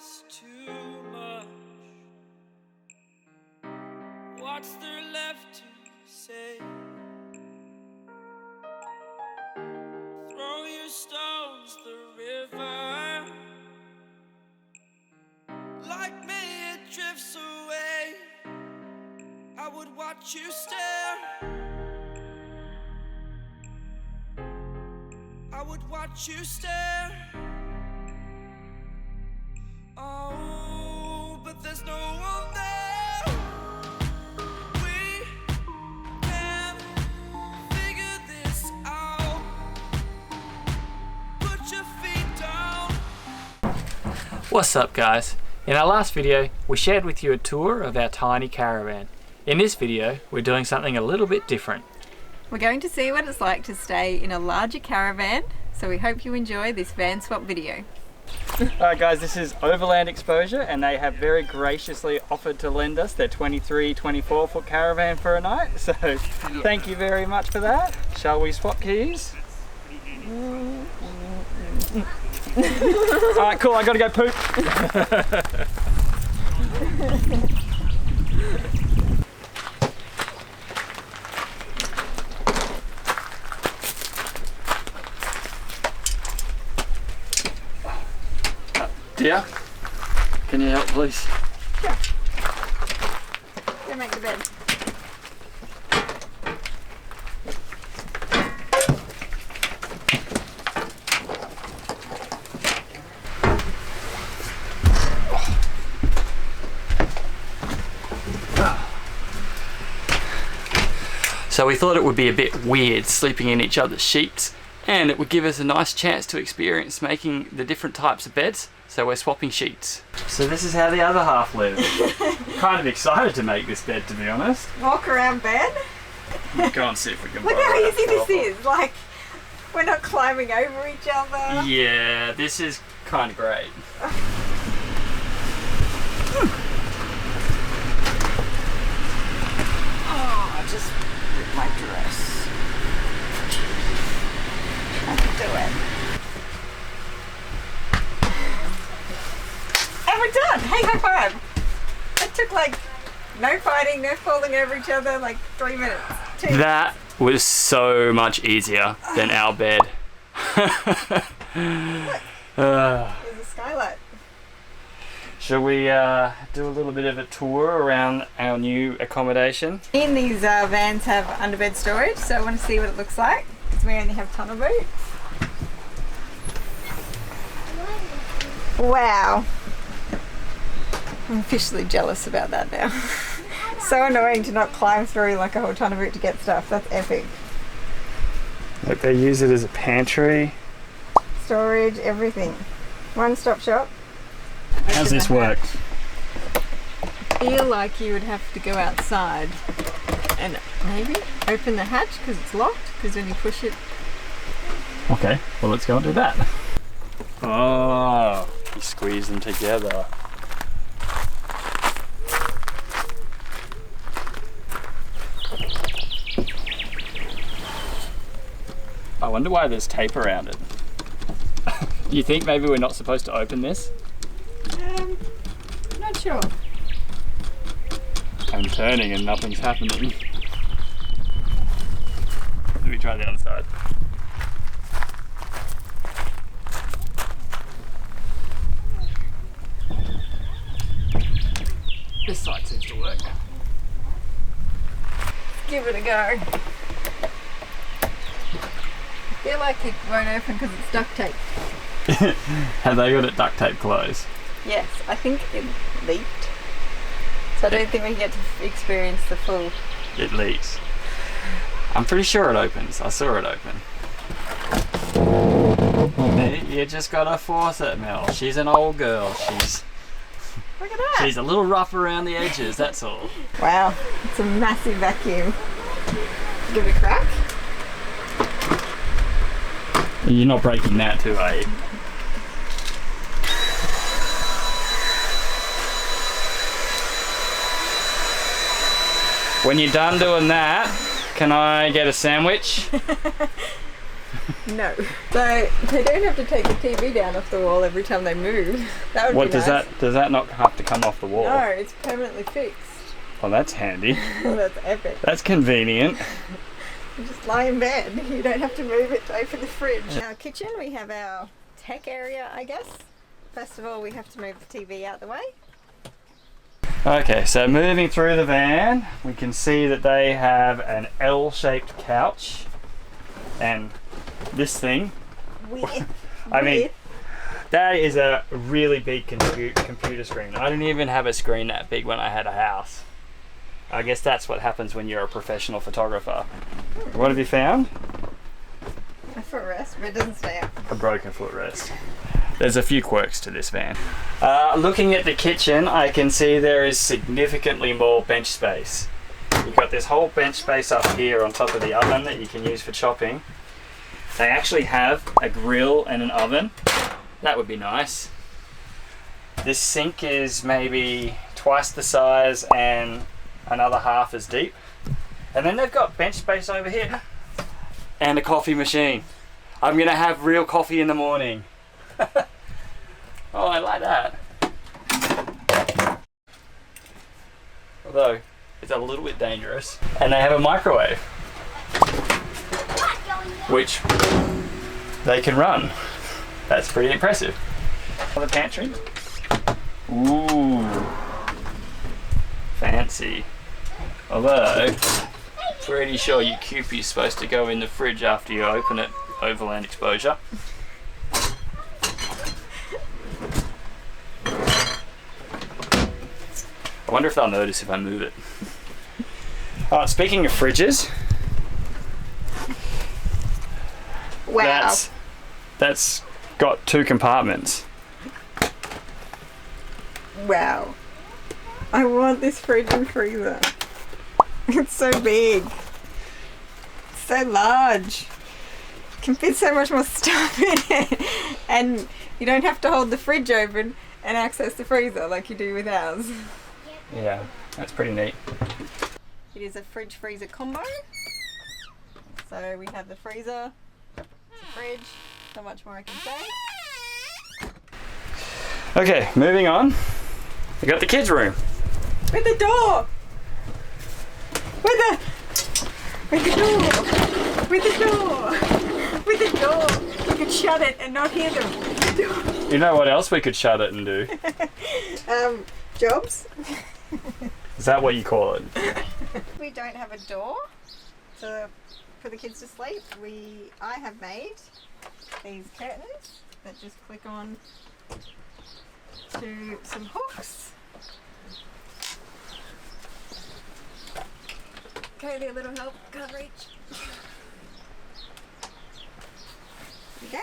it's too much. What's there left to say? Throw your stones the river. Like me, it drifts away. I would watch you stare. I would watch you stare. Oh, but there's no one there. We can figure this out. Put your feet down. What's up, guys? In our last video, we shared with you a tour of our tiny caravan. In this video, we're doing something a little bit different. We're going to see what it's like to stay in a larger caravan, so we hope you enjoy this van swap video. Alright guys, this is Overland Exposure and they have very graciously offered to lend us their 23-24 foot caravan for a night, so thank you very much for that. Shall we swap keys? Alright, cool, I gotta go poop. Dear, can you help please? Sure. Go make the bed. So we thought it would be a bit weird sleeping in each other's sheets, and it would give us a nice chance to experience making the different types of beds. So we're swapping sheets. So this is how the other half lives. Kind of excited to make this bed, to be honest. Walk around bed. Go and see if we can. Look how easy this is. Like, we're not climbing over each other. Yeah, this is kind of great. Oh, I just ripped my dress. I can do it. And we're done. Hey, high five. That took like no fighting, no falling over each other, like 3 minutes. That was so much easier than our bed. Look, there's a skylight. Shall we do a little bit of a tour around our new accommodation? In these vans have underbed storage, so I want to see what it looks like, because we only have tunnel boot. Wow. I'm officially jealous about that now. So annoying to not climb through like a whole ton of it to get stuff. That's epic. Look, they use it as a pantry. Storage, everything. One-stop shop. How's this work? I feel like you would have to go outside and maybe open the hatch because it's locked, because when you push it... Okay, well let's go and do that. Oh, you squeeze them together. I wonder why there's tape around it. You think maybe we're not supposed to open this? Not sure. I'm turning and nothing's happening. Let me try the other side. This side seems to work. Give it a go. I feel like it won't open because it's duct tape. Have they got it duct tape closed? Yes, I think it leaked. So I don't think we get to experience the full... It leaks. I'm pretty sure it opens. I saw it open. You just gotta force it, Mel. She's an old girl. Look at that! She's a little rough around the edges, that's all. Wow, it's a massive vacuum. Give it a crack. You're not breaking that too, are you? When you're done doing that, can I get a sandwich? No. So they don't have to take the TV down off the wall every time they move. That would What be does nice. that? Does that not have to come off the wall? No, it's permanently fixed. Oh, that's handy. That's epic. That's convenient. You just lie in bed. You don't have to move it to open the fridge. In our kitchen, we have our tech area, I guess. First of all, we have to move the TV out the way. Okay, so moving through the van, we can see that they have an L-shaped couch, and this thing. I mean, that is a really big computer screen. I didn't even have a screen that big when I had a house. I guess that's what happens when you're a professional photographer. What have you found? A footrest, but it doesn't stay up. A broken footrest. There's a few quirks to this van. Looking at the kitchen, I can see there is significantly more bench space. You've got this whole bench space up here on top of the oven that you can use for chopping. They actually have a grill and an oven. That would be nice. This sink is maybe twice the size and another half as deep. And then they've got bench space over here. And a coffee machine. I'm gonna have real coffee in the morning. Oh, I like that. Although, it's a little bit dangerous. And they have a microwave, which they can run. That's pretty impressive. The pantry. Ooh. Fancy. Although, pretty sure your Kewpie's supposed to go in the fridge after you open it. Overland exposure. I wonder if they'll notice if I move it. Alright, speaking of fridges. Wow. That's got 2 compartments. Wow. I want this fridge and freezer. It's so big. It's so large. You can fit so much more stuff in it. And you don't have to hold the fridge open and access the freezer like you do with ours. Yeah, that's pretty neat. It is a fridge freezer combo. So we have the freezer, the fridge, not much more I can say. Okay, moving on. We got the kids' room. With the door! With the door! With the door! With the door! We could shut it and not hear them. With the door. You know what else we could shut it and do? Jobs? Is that what you call it? We don't have a door for the kids to sleep. I have made these curtains that just click on to some hooks. Okay, a little help, can't reach. There you go.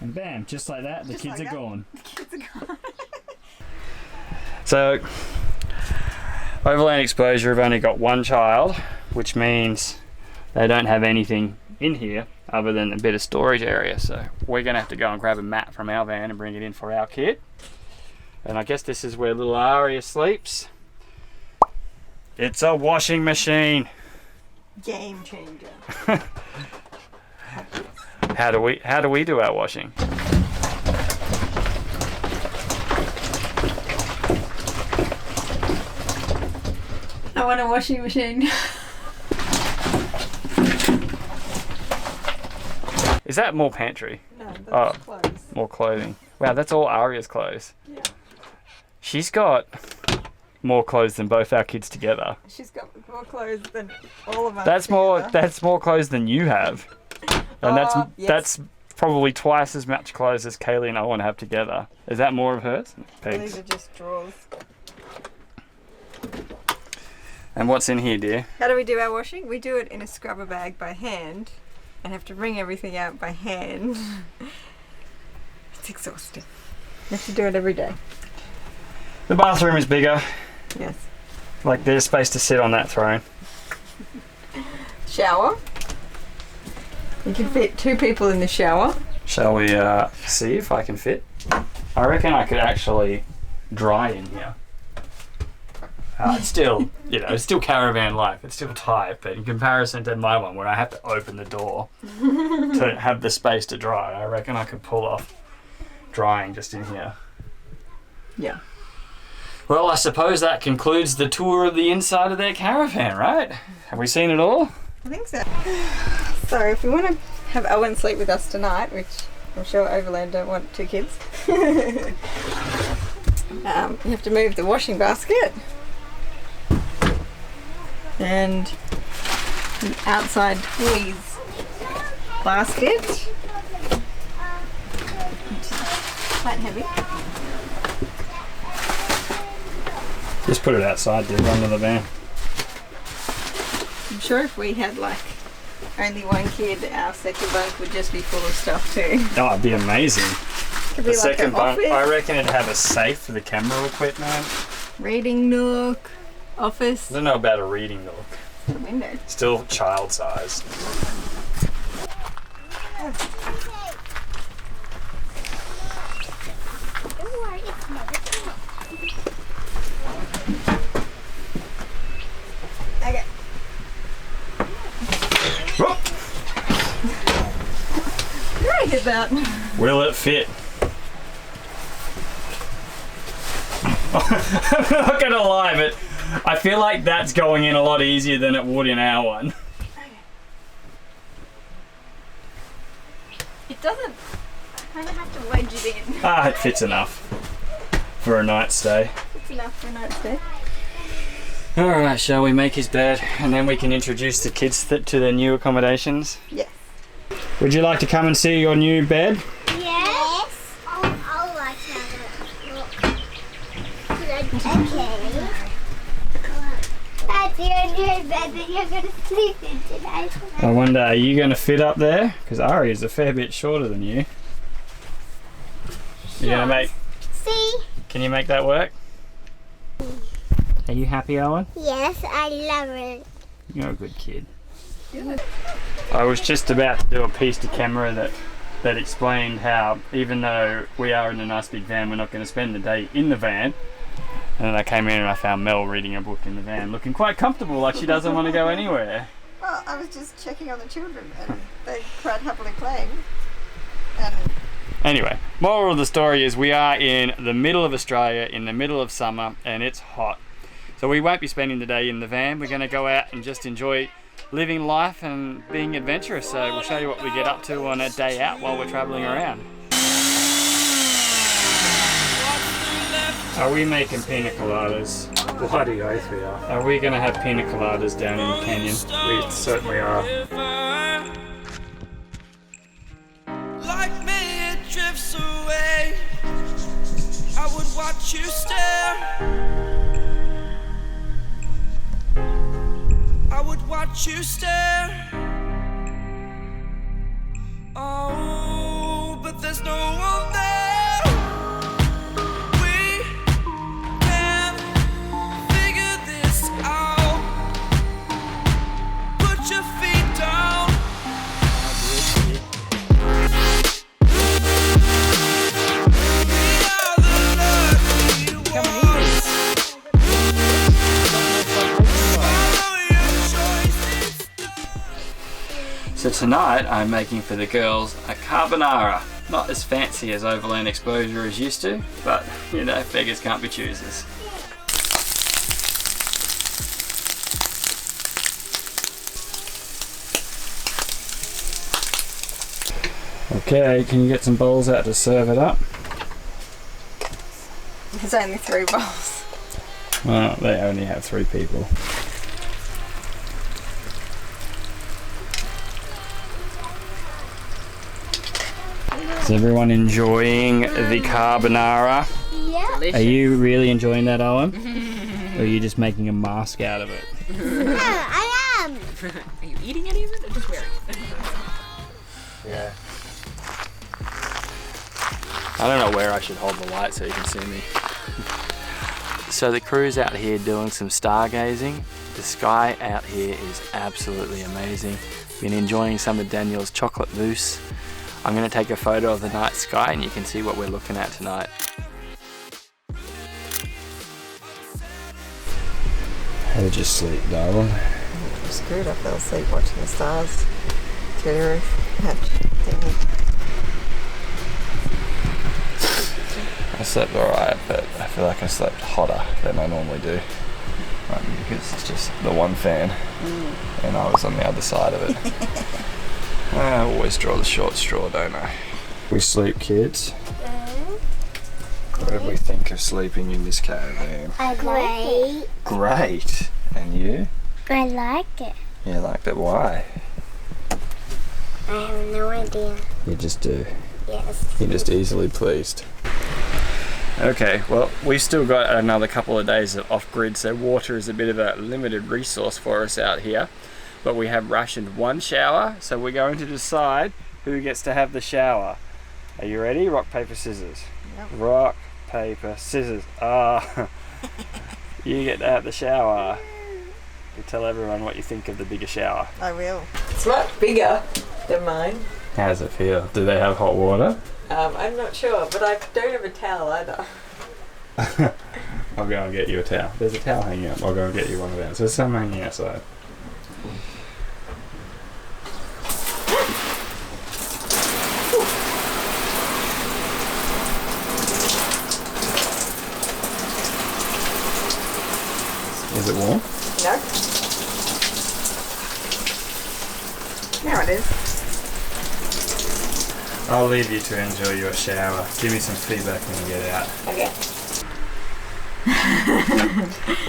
And bam, just like that, the Just kids like are that. gone. The kids are gone. So, Overland Exposure have only got 1 child, which means they don't have anything in here other than a bit of storage area. So we're going to have to go and grab a mat from our van and bring it in for our kid. And I guess this is where little Aria sleeps. It's a washing machine. Game changer. How do we do our washing? I want a washing machine. Is that more pantry? No, that's clothes. More clothing. Wow, that's all Aria's clothes. Yeah. She's got more clothes than both our kids together. She's got more clothes than all of us. That's together. more clothes than you have. And Yes. that's probably twice as much clothes as Kaylee and Owen have together. Is that more of hers? These Pigs. are just drawers. And what's in here, dear? How do we do our washing? We do it in a scrubber bag by hand and have to wring everything out by hand. It's exhausting. You have to do it every day. The bathroom is bigger. Yes. Like there's space to sit on that throne. Shower. You can fit 2 people in the shower. Shall we see if I can fit? I reckon I could actually dry in here. It's still, you know, it's still caravan life. It's still tight, but in comparison to my one where I have to open the door to have the space to dry, I reckon I could pull off drying just in here. Yeah. Well, I suppose that concludes the tour of the inside of their caravan, right? Have we seen it all? I think so. So if you want to have Owen sleep with us tonight, which I'm sure Overland don't want 2 kids, you have to move the washing basket and the outside toys basket, which is quite heavy. Just put it outside, dude, under the van. I'm sure if we had like only 1 kid, our second bunk would just be full of stuff too. Oh, it'd be amazing. Could be The like second an bunk, office, I reckon it'd have a safe for the camera equipment. reading nook, office, I don't know about a reading nook. a window. Still child size. Don't worry, it's never too long. Okay. Great hit that. Will it fit? I'm not gonna lie, but I feel like that's going in a lot easier than it would in our one. It doesn't. I kind of have to wedge it in. Ah, it fits enough for a night stay. It's enough for a night stay. Alright, shall we make his bed and then we can introduce the kids to their new accommodations? Yes. Would you like to come and see your new bed? Yes. I'll like to have a look. Okay. That's your new bed that you're going to sleep in tonight. I wonder, are you going to fit up there? Because Ari is a fair bit shorter than you. You gonna make? See? Can you make that work? Are you happy, Owen? Yes, I love it. You're a good kid. I was just about to do a piece to camera that explained how, even though we are in a nice big van, we're not going to spend the day in the van. And then I came in and I found Mel reading a book in the van, looking quite comfortable, like she doesn't want to go anywhere. Well, I was just checking on the children and they quite happily playing. And Anyway, moral of the story is we are in the middle of Australia, in the middle of summer, and it's hot. So we won't be spending the day in the van. We're going to go out and just enjoy living life and being adventurous. So we'll show you what we get up to on a day out while we're travelling around. Are we making pina coladas? Bloody oath we are. Are we going to have pina coladas down in the canyon? We certainly are. Like me, it drifts away. I would watch you stare. I would watch you stare. Oh, but there's no one there. We can figure this out. Put your feet down. We are the lucky ones. Follow your choices. So tonight I'm making for the girls a carbonara. Not as fancy as Overland Exposure is used to, but you know, beggars can't be choosers. Okay, can you get some bowls out to serve it up? there's only 3 bowls. Well, they only have 3 people. Is everyone enjoying the carbonara? Yeah. Are you really enjoying that, Owen? Or are you just making a mask out of it? I am. Are you eating any of it or just wearing it? Yeah. I don't know where I should hold the light so you can see me. So the crew's out here doing some stargazing. The sky out here is absolutely amazing. Been enjoying some of Daniel's chocolate mousse. I'm going to take a photo of the night sky and you can see what we're looking at tonight. How'd you sleep, darling? It was good. I fell asleep watching the stars through the roof hatch thingy. I slept alright, but I feel like I slept hotter than I normally do. Because it's just the one fan, and I was on the other side of it. I always draw the short straw, don't I? We sleep, kids. What did we think of sleeping in this caravan? Great. Great! And you? I like it. You liked it? Why? I have no idea. You just do. Yes. You're just easily pleased. Okay, well, we've still got another couple of days of off-grid, so water is a bit of a limited resource for us out here. But we have rationed one shower, so we're going to decide who gets to have the shower. Are you ready? Rock, paper, scissors. Yep. Rock, paper, scissors. Ah, you get to have the shower. You tell everyone what you think of the bigger shower. I will. It's much bigger than mine. How does it feel? Do they have hot water? I'm not sure, but I don't have a towel either. I'll go and get you a towel. There's a towel hanging up. I'll go and get you one of those. There's some hanging outside. Is it warm? No. Now it is. I'll leave you to enjoy your shower. Give me some feedback when you get out. Okay.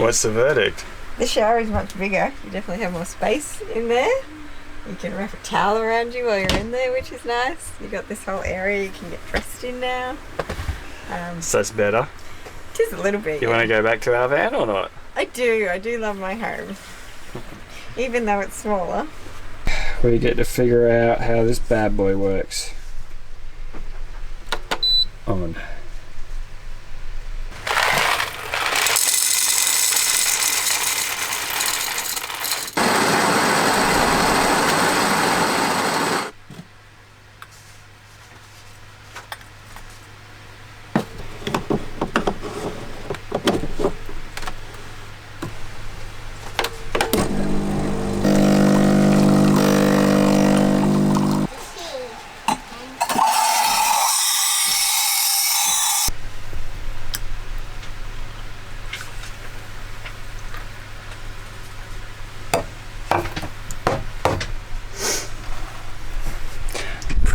What's the verdict? The shower is much bigger. You definitely have more space in there. You can wrap a towel around you while you're in there, which is nice. You've got this whole area you can get dressed in now. So that's better. Just a little bit. You want to go back to our van or not? I do love my home. Even though it's smaller. We get to figure out how this bad boy works. On.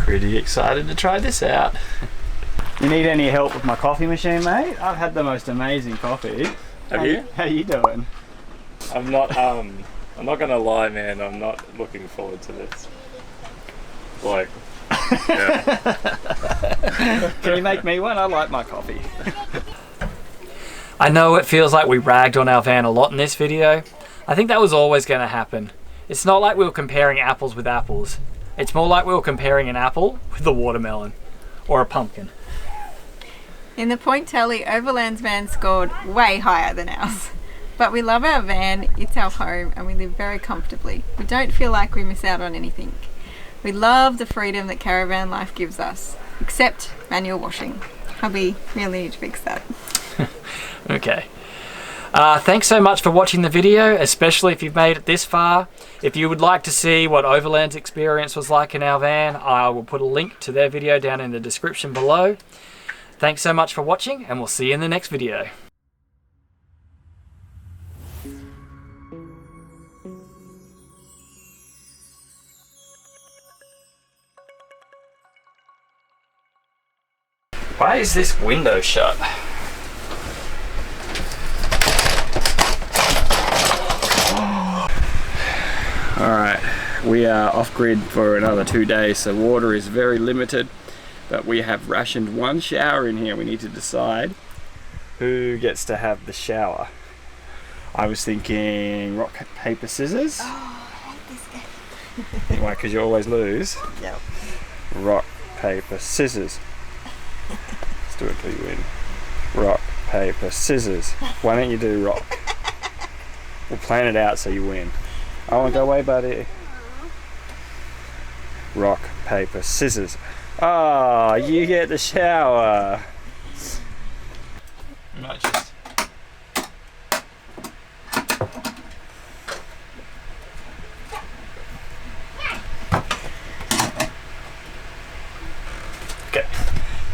Pretty excited to try this out. You need any help with my coffee machine, mate? I've had the most amazing coffee. Have you? How you doing? I'm not gonna lie, man, I'm not looking forward to this. Like, yeah. Can you make me one? I like my coffee. I know it feels like we ragged on our van a lot in this video. I think that was always going to happen. It's not like we were comparing apples with apples. It's more like we were comparing an apple with a watermelon. Or a pumpkin. In the point tally, Overland's van scored way higher than ours. But we love our van, it's our home, and we live very comfortably. We don't feel like we miss out on anything. We love the freedom that caravan life gives us, except manual washing. Hubby really need to fix that. Okay. Thanks so much for watching the video, especially if you've made it this far. If you would like to see what Overland's experience was like in our van, I will put a link to their video down in the description below. Thanks so much for watching, and we'll see you in the next video. Why is this window shut? Alright, we are off-grid for another 2 days, so water is very limited, but we have rationed one shower in here. We need to decide who gets to have the shower. I was thinking rock, paper, scissors. Oh, I hate this game. Why? Because you always lose. Yep. Rock, paper, scissors. Let's do it till you win. Rock, paper, scissors. Why don't you do rock? We'll plan it out so you win. I want to go away, buddy. Rock, paper, scissors. Ah, you get the shower. You might just